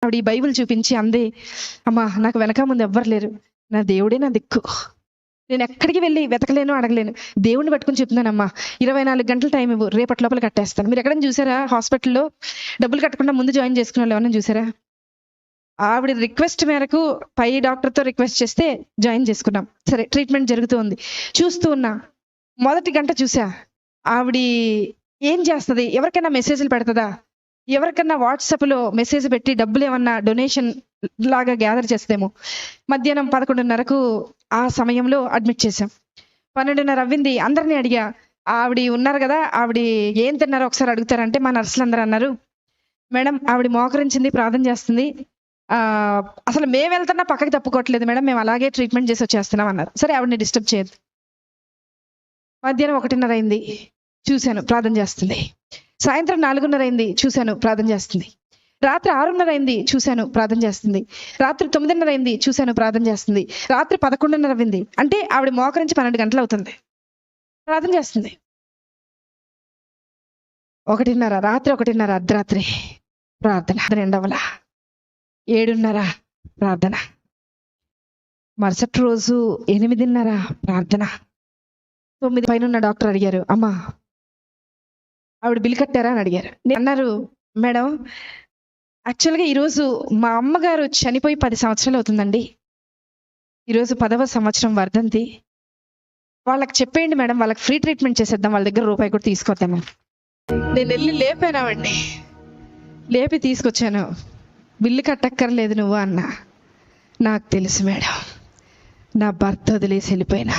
ఆవిడ ఈ బైబిల్ చూపించి అందే, అమ్మా నాకు వెనక ముందు ఎవ్వరు లేరు, నా దేవుడే నా దిక్కు, నేను ఎక్కడికి వెళ్ళి వెతకలేను, అడగలేను, దేవుడిని పట్టుకుని చెప్తున్నానమ్మా, 24 గంటల టైం ఇవ్వు, రేపటి లోపల కట్టేస్తాను. మీరు ఎక్కడైనా చూసారా హాస్పిటల్లో డబ్బులు కట్టకుండా ముందు జాయిన్ చేసుకున్న వాళ్ళు ఎవరైనా చూసారా? ఆవిడ రిక్వెస్ట్ మేరకు పై డాక్టర్తో రిక్వెస్ట్ చేస్తే జాయిన్ చేసుకున్నాం. సరే, ట్రీట్మెంట్ జరుగుతూ ఉంది, చూస్తూ ఉన్నా. మొదటి గంట చూసా, ఆవిడ ఏం చేస్తుంది, ఎవరికైనా మెసేజ్లు పెడుతుందా, ఎవరికన్నా వాట్సాప్లో మెసేజ్ పెట్టి డబ్బులు ఏమన్నా డొనేషన్ లాగా గ్యాదర్ చేస్తేమో. మధ్యాహ్నం 11:30కు ఆ సమయంలో అడ్మిట్ చేశాం. 12:30 అవ్వింది. అందరినీ అడిగా, ఆవిడ ఉన్నారు కదా, ఆవిడ ఏం తిన్నారో ఒకసారి అడుగుతారంటే మా నర్సులు అందరూ అన్నారు, మేడం ఆవిడ మోకరించింది, ప్రార్థన చేస్తుంది, అసలు మేము వెళ్తున్నా పక్కకి తప్పుకోవట్లేదు మేడం, మేము అలాగే ట్రీట్మెంట్ చేసి వచ్చేస్తున్నాం అన్నారు. సరే, ఆవిడని డిస్టర్బ్ చేయొద్దు. మధ్యాహ్నం 1:30 అయింది, చూశాను ప్రార్థన చేస్తుంది. సాయంత్రం 4:30 అయింది, చూశాను ప్రార్థన చేస్తుంది. రాత్రి 6:30 అయింది, చూశాను ప్రార్థన చేస్తుంది. రాత్రి 9:30 అయింది, చూశాను ప్రార్థన చేస్తుంది. రాత్రి 11:30 అయింది, అంటే ఆవిడ మోకరించి 12 గంటలు అవుతుంది, ప్రార్థన చేస్తుంది. 1:30 రాత్రి, 1:30 అర్ధరాత్రి ప్రార్థన, ఎండవల 7:30 ప్రార్థన, మరుసటి రోజు 8:30 ప్రార్థన. 9 పైన డాక్టర్ అడిగారు, అమ్మా ఆవిడ బిల్ కట్టారా అని అడిగారు. నేను అన్నారు, మేడం యాక్చువల్గా ఈరోజు మా అమ్మగారు చనిపోయి 10 సంవత్సరాలు అవుతుందండి, ఈరోజు 10వ సంవత్సరం వర్ధంతి, వాళ్ళకి చెప్పేయండి మేడం, వాళ్ళకి ఫ్రీ ట్రీట్మెంట్ చేసేద్దాం, వాళ్ళ దగ్గర రూపాయి కూడా తీసుకోద్దాం. నేను వెళ్ళి లేపానావండి, లేపి తీసుకొచ్చాను. బిల్లు కట్టక్కర్లేదు నువ్వు అన్నా. నాకు తెలుసు మేడం, నా భర్త వదిలేసి వెళ్ళిపోయినా